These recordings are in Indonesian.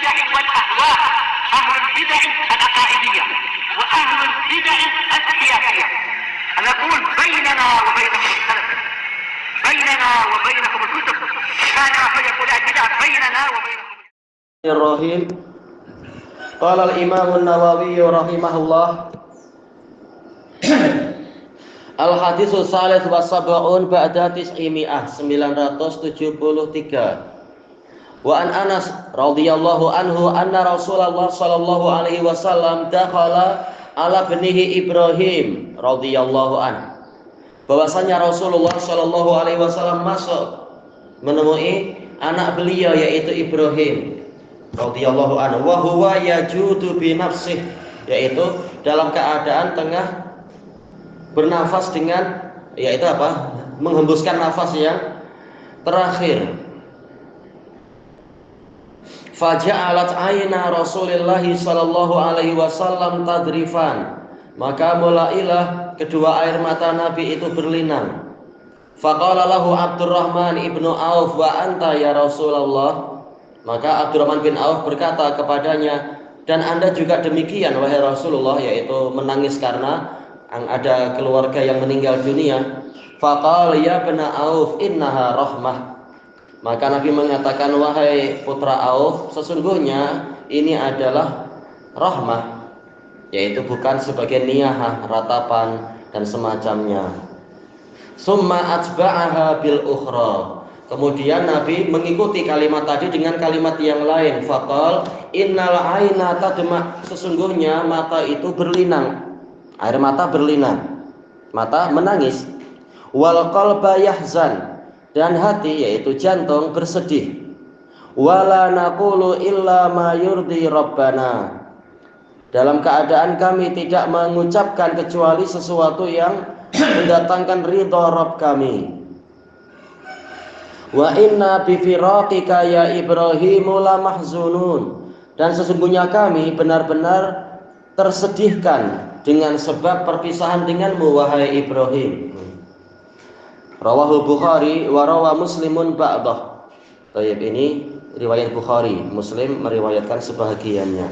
البدع والأهواء، أهل البدع العقائدية وأهل البدع السياسية. نقول بيننا وبينكم السلف، بيننا وبينكم الكتب، كان فيقول البدع بيننا وبينكم. الرحيم. قال الإمام النووي رحمه الله: Al-haditsu tsalits wa sab'un ba'da tis'imi'ah, 973. Wa an Anas radhiyallahu anhu anna Rasulullah sallallahu alaihi wasallam dakhala ala bnihi Ibrahim radhiyallahu anhu. Bahwasanya Rasulullah sallallahu alaihi wasallam masuk menemui anak beliau yaitu Ibrahim radhiyallahu anhu, wa huwa yajudu bi nafsihi, yaitu dalam keadaan tengah bernafas dengan, yaitu apa? Menghembuskan nafas yang terakhir. Faja'alat aina Rasulullah sallallahu alaihi wasallam tadrifan, maka mulailah kedua air mata Nabi itu berlinang. Faqala lahu Abdurrahman ibnu Auf, wa anta ya Rasulullah, maka Abdurrahman bin Auf berkata kepadanya, dan anda juga demikian wahai Rasulullah, yaitu menangis karena ada keluarga yang meninggal dunia. Faqala ya bna Auf innaha rahmah, maka Nabi mengatakan, wahai putra Auf, sesungguhnya ini adalah rahmah, yaitu bukan sebagai niyahah, ratapan dan semacamnya. Summa atba'aha bil ukhra, kemudian Nabi mengikuti kalimat tadi dengan kalimat yang lain. Faqal innal aina tadma, sesungguhnya mata itu berlinang, air mata berlinang, mata menangis. Wal qalba yahzan, dan hati yaitu jantung bersedih. Wala naqulu illa ma yurdi rabbana, dalam keadaan kami tidak mengucapkan kecuali sesuatu yang mendatangkan ridha Rabb kami. Wa inna bi firaqika ya Ibrahim la mahzunun, dan sesungguhnya kami benar-benar tersedihkan dengan sebab perpisahan denganmu wahai Ibrahim. Rawahul Bukhari wa rawa Muslimun ba'dah. Baik, ini riwayat Bukhari, Muslim meriwayatkan sebahagiannya.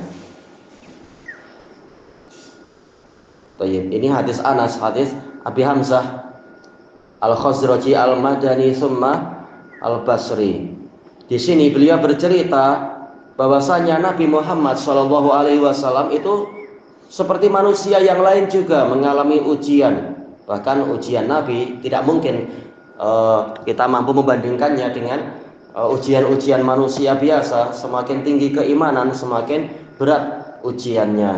Baik, ini hadis Anas, hadis Abi Hamzah Al-Khazraji Al-Madani summa Al-Basri. Di sini beliau bercerita bahwasanya Nabi Muhammad sallallahu alaihi wasallam itu seperti manusia yang lain juga mengalami ujian. Bahkan ujian Nabi tidak mungkin kita mampu membandingkannya dengan ujian-ujian manusia biasa. Semakin tinggi keimanan, semakin berat ujiannya,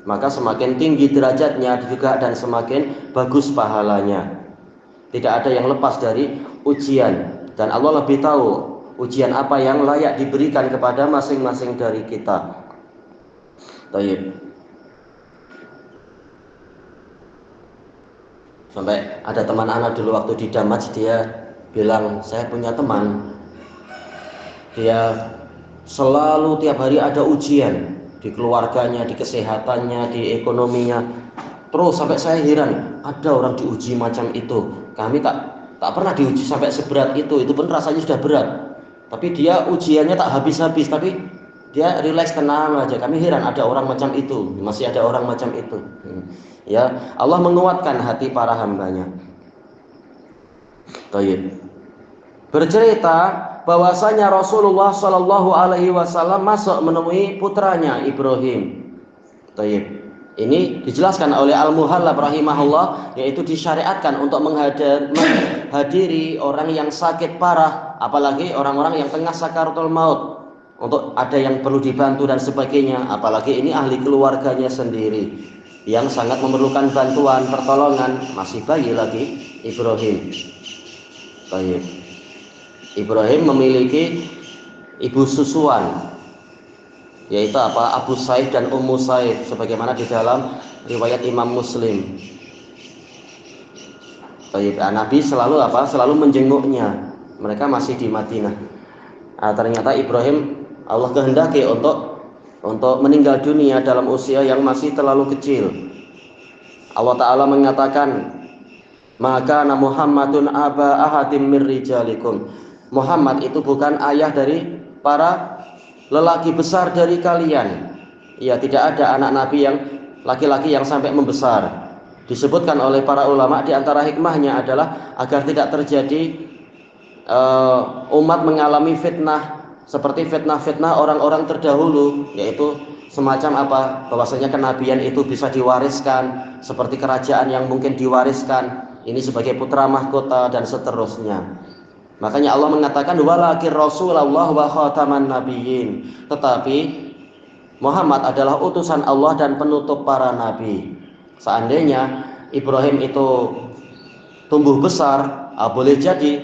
maka semakin tinggi derajatnya juga dan semakin bagus pahalanya. Tidak ada yang lepas dari ujian, dan Allah lebih tahu ujian apa yang layak diberikan kepada masing-masing dari kita. Baik. Sampai ada teman anak dulu waktu di Damaj, dia bilang, saya punya teman, dia selalu tiap hari ada ujian di keluarganya, di kesehatannya, di ekonominya. Terus sampai saya heran, ada orang diuji macam itu. Kami tak pernah diuji sampai seberat itu pun rasanya sudah berat. Tapi dia ujiannya tak habis-habis, tapi dia rileks, tenang aja. Kami heran ada orang macam itu, masih ada orang macam itu. Ya, Allah menguatkan hati para hambanya. Baik. Bercerita bahwasanya Rasulullah Shallallahu alaihi wasallam masuk menemui putranya Ibrahim. Baik. Ini dijelaskan oleh Al-Muhallab rahimahullah, yaitu disyariatkan untuk menghadiri orang yang sakit parah, apalagi orang-orang yang tengah sakaratul maut, untuk ada yang perlu dibantu dan sebagainya. Apalagi ini ahli keluarganya sendiri yang sangat memerlukan bantuan, pertolongan, masih bayi lagi Ibrahim. Baik. Ibrahim memiliki ibu susuan, yaitu apa? Abu Said dan Ummu Said, sebagaimana di dalam riwayat Imam Muslim. Baik. Nabi selalu apa? Selalu menjenguknya. Mereka masih di Madinah. Ternyata Ibrahim Allah kehendaki untuk meninggal dunia dalam usia yang masih terlalu kecil. Allah Ta'ala mengatakan, maka Muhammadun aba ahadim mir rijalikum, Muhammad itu bukan ayah dari para lelaki besar dari kalian. Ya, tidak ada anak Nabi yang laki-laki yang sampai membesar. Disebutkan oleh para ulama di antara hikmahnya adalah agar tidak terjadi umat mengalami fitnah seperti fitnah-fitnah orang-orang terdahulu, yaitu semacam apa, bahwasanya kenabian itu bisa diwariskan seperti kerajaan yang mungkin diwariskan ini sebagai putra mahkota dan seterusnya. Makanya Allah mengatakan walakin Rasulullah wa khataman nabiyyin, tetapi Muhammad adalah utusan Allah dan penutup para nabi. Seandainya Ibrahim itu tumbuh besar, boleh jadi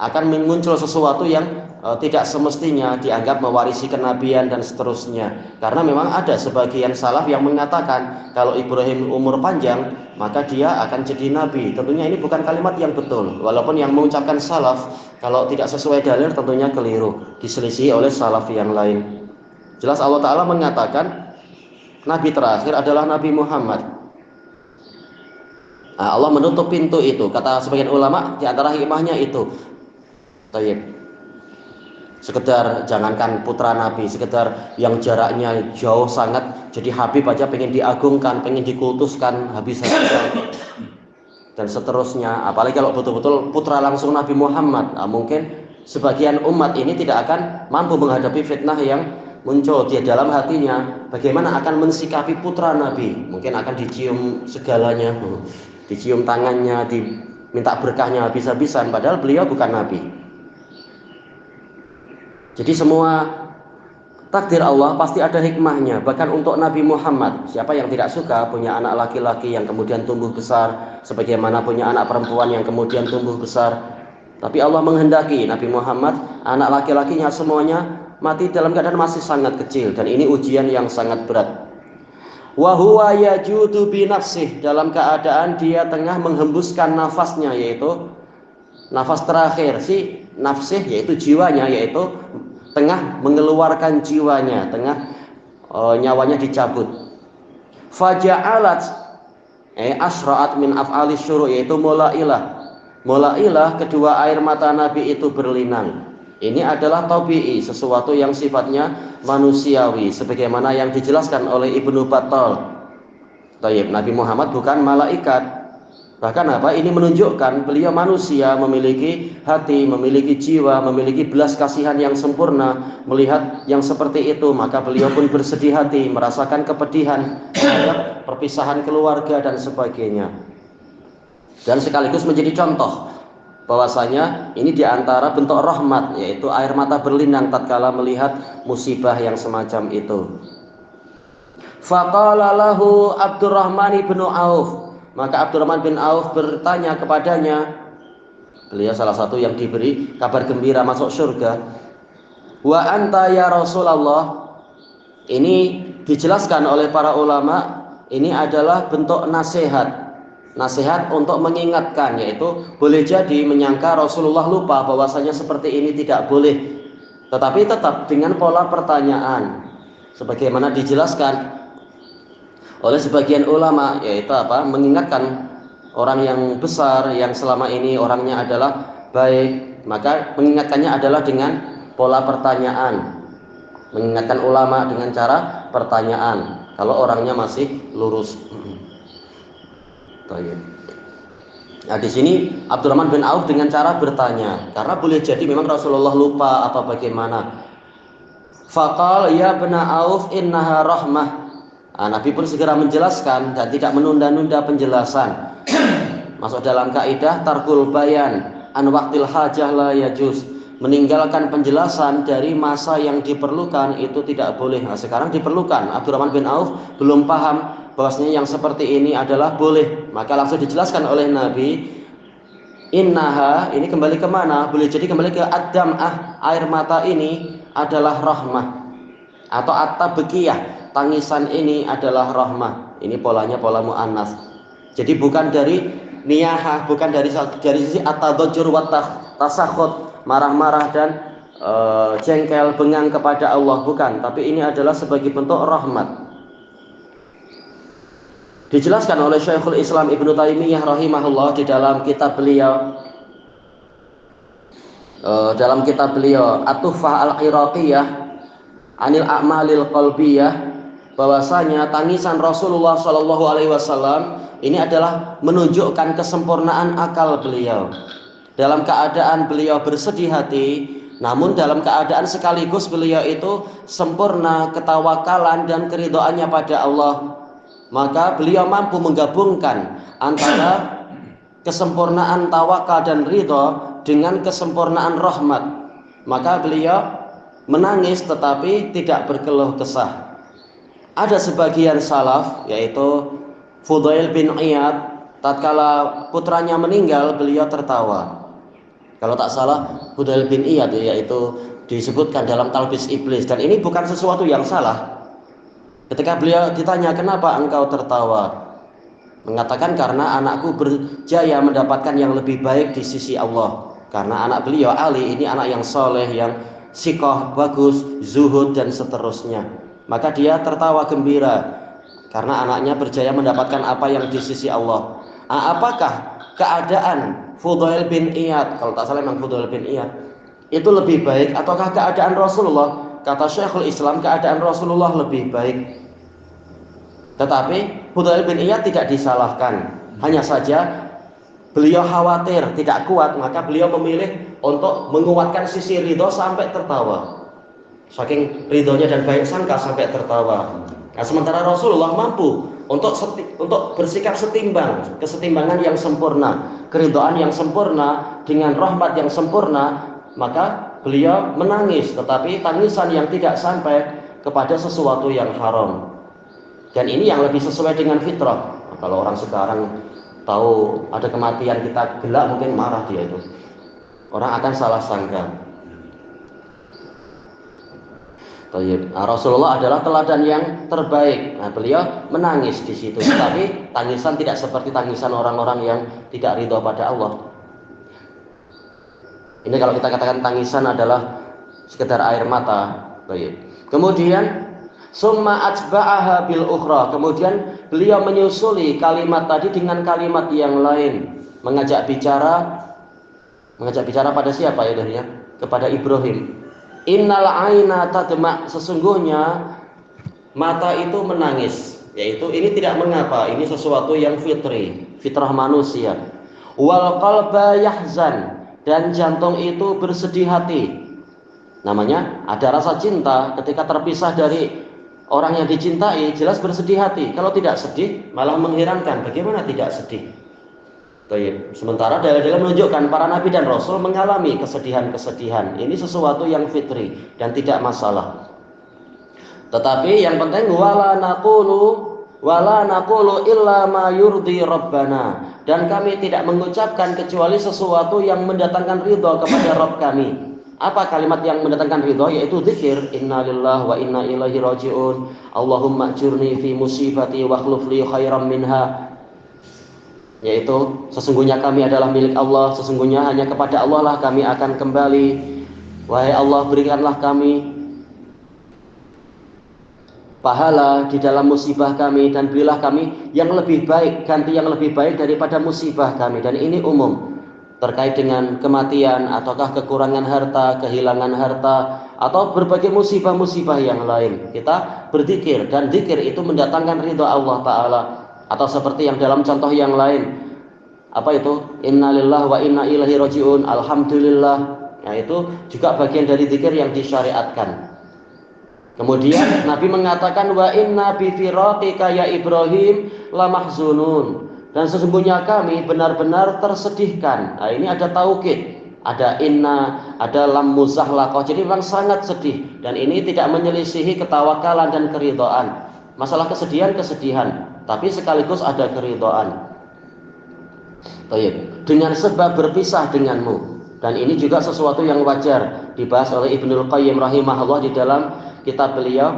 akan muncul sesuatu yang tidak semestinya dianggap mewarisi kenabian dan seterusnya. Karena memang ada sebagian salaf yang mengatakan kalau Ibrahim umur panjang maka dia akan jadi nabi. Tentunya ini bukan kalimat yang betul. Walaupun yang mengucapkan salaf kalau tidak sesuai dalil tentunya keliru, diselisihi oleh salaf yang lain. Jelas Allah Ta'ala mengatakan nabi terakhir adalah Nabi Muhammad. Allah menutup pintu itu. Kata sebagian ulama di antara hikmahnya itu, sekedar jangankan putra nabi, sekedar yang jaraknya jauh sangat, jadi Habib aja pengen diagungkan, pengen dikultuskan habis-habisan dan seterusnya. Apalagi kalau betul-betul putra langsung Nabi Muhammad, mungkin sebagian umat ini tidak akan mampu menghadapi fitnah yang muncul di dalam hatinya. Bagaimana akan mensikapi putra Nabi? Mungkin akan dicium segalanya, dicium tangannya, diminta berkahnya habis-habisan, padahal beliau bukan Nabi. Jadi semua takdir Allah pasti ada hikmahnya. Bahkan untuk Nabi Muhammad, siapa yang tidak suka punya anak laki-laki yang kemudian tumbuh besar, sebagaimana punya anak perempuan yang kemudian tumbuh besar. Tapi Allah menghendaki Nabi Muhammad, anak laki-lakinya semuanya mati dalam keadaan masih sangat kecil, dan ini ujian yang sangat berat. Wa huwa yajudu bi nafsih, dalam keadaan dia tengah menghembuskan nafasnya, yaitu nafas terakhir si nafsih, yaitu jiwanya, yaitu tengah mengeluarkan jiwanya, tengah nyawanya dicabut. Faja'alat asra'at min af'alis syuru', yaitu mulailah kedua air mata Nabi itu berlinang. Ini adalah tabi'i, sesuatu yang sifatnya manusiawi, sebagaimana yang dijelaskan oleh Ibnu Battal. Nabi Muhammad bukan malaikat. Bahkan apa? Ini menunjukkan beliau manusia, memiliki hati, memiliki jiwa, memiliki belas kasihan yang sempurna. Melihat yang seperti itu, maka beliau pun bersedih hati, merasakan kepedihan terhadap perpisahan keluarga dan sebagainya. Dan sekaligus menjadi contoh bahwasanya ini diantara bentuk rahmat, yaitu air mata berlinang tatkala melihat musibah yang semacam itu. Faqala lahu Abdurrahman bin Auf, maka Abdurrahman bin Auf bertanya kepadanya, beliau salah satu yang diberi kabar gembira masuk surga. Wa anta ya Rasulullah, ini dijelaskan oleh para ulama, ini adalah bentuk nasihat untuk mengingatkan, yaitu boleh jadi menyangka Rasulullah lupa bahwasanya seperti ini tidak boleh, tetapi tetap dengan pola pertanyaan sebagaimana dijelaskan oleh sebagian ulama, yaitu apa? Mengingatkan orang yang besar yang selama ini orangnya adalah baik, maka mengingatkannya adalah dengan pola pertanyaan. Mengingatkan ulama dengan cara pertanyaan kalau orangnya masih lurus. Nah, di sini Abdurrahman bin Auf dengan cara bertanya, karena boleh jadi memang Rasulullah lupa apa bagaimana. Faqal ya bena Auf innaha rahmah. Nabi pun segera menjelaskan dan tidak menunda-nunda penjelasan. Masuk dalam kaidah tarkul bayan an waqtil hajah la yajuz. Meninggalkan penjelasan dari masa yang diperlukan itu tidak boleh. Nah, sekarang diperlukan. Abdurrahman bin Auf belum paham bahwasanya yang seperti ini adalah boleh, maka langsung dijelaskan oleh Nabi, innaha, ini kembali kemana? Boleh jadi kembali ke ad-dam'ah, air mata ini adalah rahmah, atau at-tabqiyah, tangisan ini adalah rahmah. Ini polanya pola mu'annas. Jadi bukan dari niyahah, bukan dari sisi at-tadajjur wa tasakhut, marah-marah dan jengkel bengang kepada Allah, bukan, tapi ini adalah sebagai bentuk rahmat. Dijelaskan oleh Syekhul Islam Ibnu Taimiyah rahimahullah di dalam kitab beliau At-Tuhfah Al-Iraqiyah, anil a'malil qalbiyah, bahwasanya tangisan Rasulullah Shallallahu Alaihi Wasallam ini adalah menunjukkan kesempurnaan akal beliau. Dalam keadaan beliau bersedih hati, namun dalam keadaan sekaligus beliau itu sempurna ketawakalan dan keridhaannya pada Allah. Maka beliau mampu menggabungkan antara kesempurnaan tawakal dan ridha dengan kesempurnaan rahmat. Maka beliau menangis tetapi tidak berkeluh kesah. Ada sebagian salaf, yaitu Fudail bin Iyad, tatkala putranya meninggal beliau tertawa. Kalau tak salah Fudail bin Iyad, yaitu disebutkan dalam Talbis Iblis, dan ini bukan sesuatu yang salah. Ketika beliau ditanya, kenapa engkau tertawa? Mengatakan, karena anakku berjaya mendapatkan yang lebih baik di sisi Allah. Karena anak beliau Ali ini anak yang soleh, yang sikoh, bagus, zuhud dan seterusnya. Maka dia tertawa gembira karena anaknya berjaya mendapatkan apa yang di sisi Allah. Apakah keadaan Fudail bin Iyad, kalau tak salah memang Fudail bin Iyad, itu lebih baik ataukah keadaan Rasulullah? Kata Syekhul Islam, keadaan Rasulullah lebih baik. Tetapi Fudail bin Iyad tidak disalahkan. Hanya saja beliau khawatir tidak kuat, maka beliau memilih untuk menguatkan sisi ridho sampai tertawa. Saking ridhonya dan baik sangka sampai tertawa. Nah, sementara Rasulullah mampu untuk bersikap setimbang, kesetimbangan yang sempurna, keridhaan yang sempurna dengan rahmat yang sempurna, maka beliau menangis, tetapi tangisan yang tidak sampai kepada sesuatu yang haram. Dan ini yang lebih sesuai dengan fitrah. Nah, kalau orang sekarang tahu ada kematian kita gelak, mungkin marah dia itu. Orang akan salah sangka. Nah, Rasulullah adalah teladan yang terbaik. Nah, beliau menangis di situ, tapi tangisan tidak seperti tangisan orang-orang yang tidak ridho pada Allah. Ini kalau kita katakan tangisan adalah sekedar air mata. Kemudian summa atba'aha bil ukhra. Kemudian beliau menyusuli kalimat tadi dengan kalimat yang lain, mengajak bicara pada siapa ya dahnya? Kepada Ibrahim. Innal aina tadma, sesungguhnya mata itu menangis, yaitu ini tidak mengapa, ini sesuatu yang fitrah manusia. Wal qalba yahzan, dan jantung itu bersedih hati. Namanya ada rasa cinta, ketika terpisah dari orang yang dicintai jelas bersedih hati. Kalau tidak sedih malah mengherankan, bagaimana tidak sedih? Sementara dalil-dalil menunjukkan para nabi dan rasul mengalami kesedihan-kesedihan. Ini sesuatu yang fitri dan tidak masalah. Tetapi yang penting wala naqulu illa ma yurdi rabbana, dan kami tidak mengucapkan kecuali sesuatu yang mendatangkan ridha kepada Rabb kami. Apa kalimat yang mendatangkan ridha? Yaitu zikir, innalillahi wa inna ilaihi rajiun, Allahumma ajurni fi musibati wa akhlif li khairan minha. Yaitu sesungguhnya kami adalah milik Allah, sesungguhnya hanya kepada Allah lah kami akan kembali. Wahai Allah, berikanlah kami pahala di dalam musibah kami, dan berilah kami yang lebih baik, ganti yang lebih baik daripada musibah kami. Dan ini umum terkait dengan kematian ataukah kekurangan harta, kehilangan harta, atau berbagai musibah-musibah yang lain. Kita berzikir, dan zikir itu mendatangkan ridha Allah Ta'ala. Atau seperti yang dalam contoh yang lain, apa itu? Innalillahi wa inna ilaihi rajiun, alhamdulillah. Nah, itu juga bagian dari zikir yang disyariatkan. Kemudian Nabi mengatakan wa inna bi firaqika ya Ibrahim lamahzunun, dan sesungguhnya kami benar-benar tersedihkan. Nah, ini ada taukid, ada inna, ada lam muzahlaqah. Jadi memang sangat sedih, dan ini tidak menyelisihi ketawakalan dan keridhaan. Masalah kesedihan, tapi sekaligus ada keridhaan. Dengan sebab berpisah denganmu, dan ini juga sesuatu yang wajar dibahas oleh Ibnul Qayyim rahimahullah di dalam kitab beliau,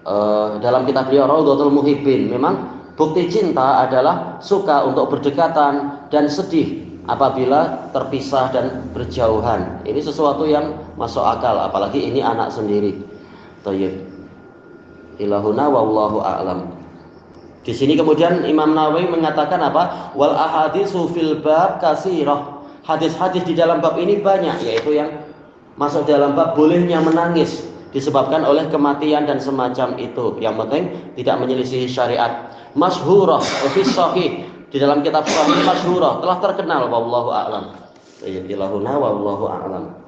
Raudhatul Muhibbin. Memang bukti cinta adalah suka untuk berdekatan dan sedih apabila terpisah dan berjauhan. Ini sesuatu yang masuk akal, apalagi ini anak sendiri. Ilahuna wallahu a'lam. Di sini kemudian Imam Nawawi mengatakan apa? Wal ahaditsu fil bab katsirah. Hadis-hadis di dalam bab ini banyak, yaitu yang masuk dalam bab bolehnya menangis disebabkan oleh kematian dan semacam itu. Yang penting tidak menyelisihi syariat. Masyhurah fi sahih, di dalam kitab sahih masyhurah telah terkenal, wallahu a'lam. Ilahuna wallahu a'lam.